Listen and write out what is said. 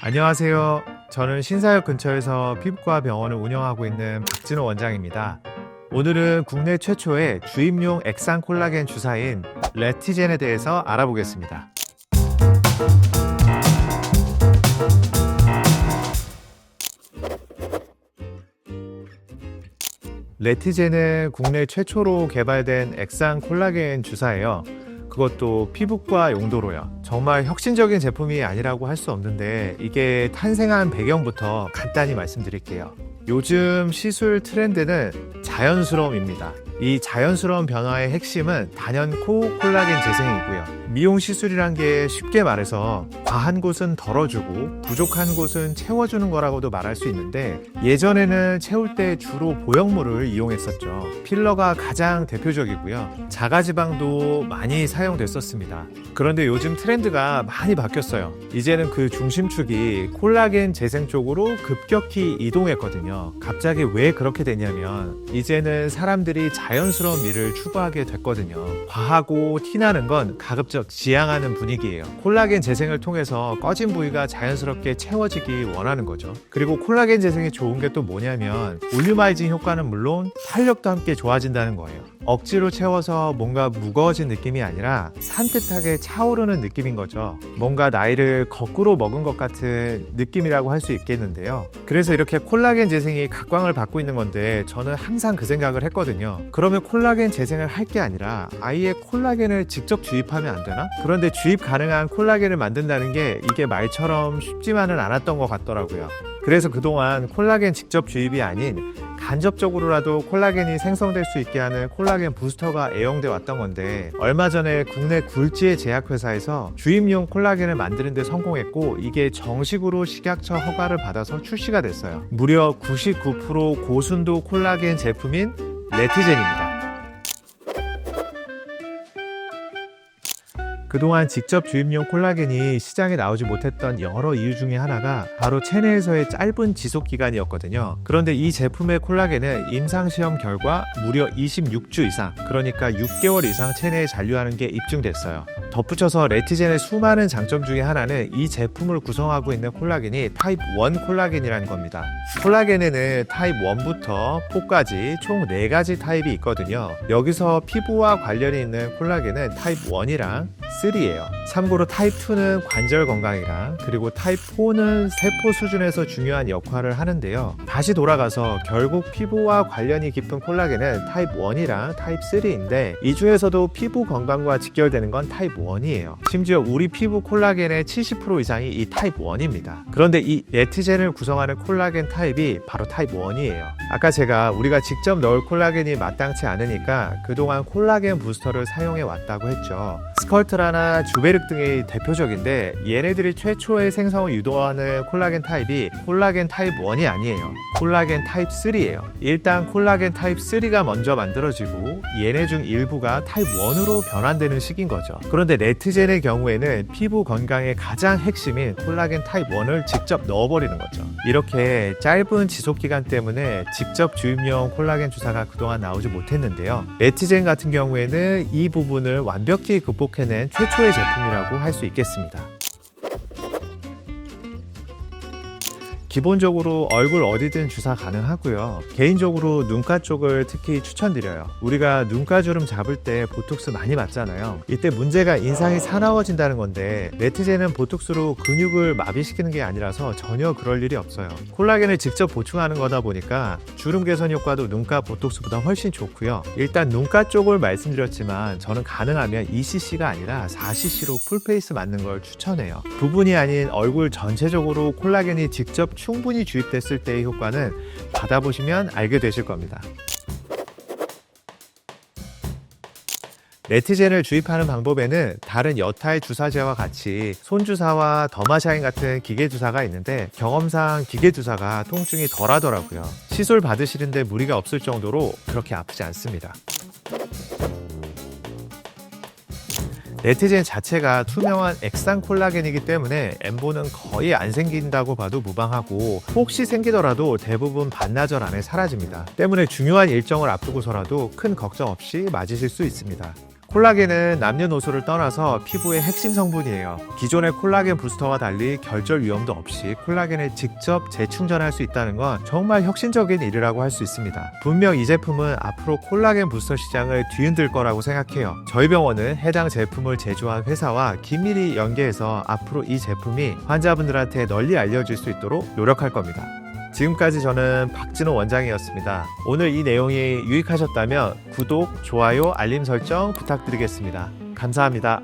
안녕하세요. 저는 신사역 근처에서 피부과 병원을 운영하고 있는 박진호 원장입니다. 오늘은 국내 최초의 주입용 액상 콜라겐 주사인 레티젠에 대해서 알아보겠습니다. 레티젠은 국내 최초로 개발된 액상 콜라겐 주사예요. 그것도 피부과 용도로요. 정말 혁신적인 제품이 아니라고 할 수 없는데 이게 탄생한 배경부터 간단히 말씀드릴게요. 요즘 시술 트렌드는 자연스러움입니다. 이 자연스러운 변화의 핵심은 단연코 콜라겐 재생이고요. 미용 시술이란 게 쉽게 말해서 과한 곳은 덜어주고 부족한 곳은 채워주는 거라고도 말할 수 있는데, 예전에는 채울 때 주로 보형물을 이용했었죠. 필러가 가장 대표적이고요. 자가지방도 많이 사용됐었습니다. 그런데 요즘 트렌드가 많이 바뀌었어요. 이제는 그 중심축이 콜라겐 재생 쪽으로 급격히 이동했거든요. 갑자기 왜 그렇게 되냐면 이제는 사람들이 자연스러운 미를 추구하게 됐거든요. 과하고 티나는 건 가급적 지양하는 분위기예요. 콜라겐 재생을 통해서 꺼진 부위가 자연스럽게 채워지기 원하는 거죠. 그리고 콜라겐 재생이 좋은 게 또 뭐냐면 볼륨아이징 효과는 물론 탄력도 함께 좋아진다는 거예요. 억지로 채워서 뭔가 무거워진 느낌이 아니라 산뜻하게 차오르는 느낌인 거죠. 뭔가 나이를 거꾸로 먹은 것 같은 느낌이라고 할 수 있겠는데요. 그래서 이렇게 콜라겐 재생이 각광을 받고 있는 건데, 저는 항상 그 생각을 했거든요. 그러면 콜라겐 재생을 할 게 아니라 아예 콜라겐을 직접 주입하면 안 되나? 그런데 주입 가능한 콜라겐을 만든다는 게 이게 말처럼 쉽지만은 않았던 것 같더라고요. 그래서 그동안 콜라겐 직접 주입이 아닌 간접적으로라도 콜라겐이 생성될 수 있게 하는 콜라겐 부스터가 애용돼 왔던 건데, 얼마 전에 국내 굴지의 제약회사에서 주입용 콜라겐을 만드는 데 성공했고, 이게 정식으로 식약처 허가를 받아서 출시가 됐어요. 무려 99% 고순도 콜라겐 제품인 레티젠입니다. 그동안 직접 주입용 콜라겐이 시장에 나오지 못했던 여러 이유 중에 하나가 바로 체내에서의 짧은 지속 기간이었거든요. 그런데 이 제품의 콜라겐은 임상시험 결과 무려 26주 이상, 그러니까 6개월 이상 체내에 잔류하는 게 입증됐어요. 덧붙여서 레티젠의 수많은 장점 중에 하나는 이 제품을 구성하고 있는 콜라겐이 타입 1 콜라겐이라는 겁니다. 콜라겐에는 타입 1부터 4까지 총 4가지 타입이 있거든요. 여기서 피부와 관련이 있는 콜라겐은 타입 1이랑 3예요. 참고로 타입 2는 관절 건강이랑, 그리고 타입 4는 세포 수준에서 중요한 역할을 하는데요. 다시 돌아가서 결국 피부와 관련이 깊은 콜라겐은 타입 1이랑 타입 3인데, 이 중에서도 피부 건강과 직결되는 건 타입 1이에요. 심지어 우리 피부 콜라겐의 70% 이상이 이 타입 1입니다. 그런데 이 레티젠을 구성하는 콜라겐 타입이 바로 타입 1이에요. 아까 제가 우리가 직접 넣을 콜라겐이 마땅치 않으니까 그동안 콜라겐 부스터를 사용해 왔다고 했죠. 스컬트라나 주베륵 등이 대표적인데, 얘네들이 최초의 생성을 유도하는 콜라겐 타입이 콜라겐 타입 1이 아니에요. 콜라겐 타입 3예요. 일단 콜라겐 타입 3가 먼저 만들어지고 얘네 중 일부가 타입 1으로 변환되는 시기인 거죠. 그런데 레티젠의 경우에는 피부 건강의 가장 핵심인 콜라겐 타입 1을 직접 넣어버리는 거죠. 이렇게 짧은 지속기간 때문에 직접 주입용 콜라겐 주사가 그동안 나오지 못했는데요. 레티젠 같은 경우에는 이 부분을 완벽히 극복해낸 최초의 제품이라고 할 수 있겠습니다. 기본적으로 얼굴 어디든 주사 가능하고요. 개인적으로 눈가 쪽을 특히 추천드려요. 우리가 눈가주름 잡을 때 보톡스 많이 맞잖아요. 이때 문제가 인상이 사나워진다는 건데, 레티젠은 보톡스로 근육을 마비시키는 게 아니라서 전혀 그럴 일이 없어요. 콜라겐을 직접 보충하는 거다 보니까 주름 개선 효과도 눈가 보톡스보다 훨씬 좋고요. 일단 눈가 쪽을 말씀드렸지만 저는 가능하면 2cc가 아니라 4cc로 풀페이스 맞는 걸 추천해요. 부분이 아닌 얼굴 전체적으로 콜라겐이 직접 충분히 주입됐을 때의 효과는 받아보시면 알게 되실 겁니다. 레티젠을 주입하는 방법에는 다른 여타의 주사제와 같이 손주사와 더마샤인 같은 기계주사가 있는데, 경험상 기계주사가 통증이 덜 하더라고요. 시술 받으시는데 무리가 없을 정도로 그렇게 아프지 않습니다. 레티젠 자체가 투명한 액상 콜라겐이기 때문에 엠보는 거의 안 생긴다고 봐도 무방하고, 혹시 생기더라도 대부분 반나절 안에 사라집니다. 때문에 중요한 일정을 앞두고서라도 큰 걱정 없이 맞으실 수 있습니다. 콜라겐은 남녀노소를 떠나서 피부의 핵심 성분이에요. 기존의 콜라겐 부스터와 달리 결절 위험도 없이 콜라겐을 직접 재충전할 수 있다는 건 정말 혁신적인 일이라고 할 수 있습니다. 분명 이 제품은 앞으로 콜라겐 부스터 시장을 뒤흔들 거라고 생각해요. 저희 병원은 해당 제품을 제조한 회사와 긴밀히 연계해서 앞으로 이 제품이 환자분들한테 널리 알려질 수 있도록 노력할 겁니다. 지금까지 저는 박진호 원장이었습니다. 오늘 이 내용이 유익하셨다면 구독, 좋아요, 알림 설정 부탁드리겠습니다. 감사합니다.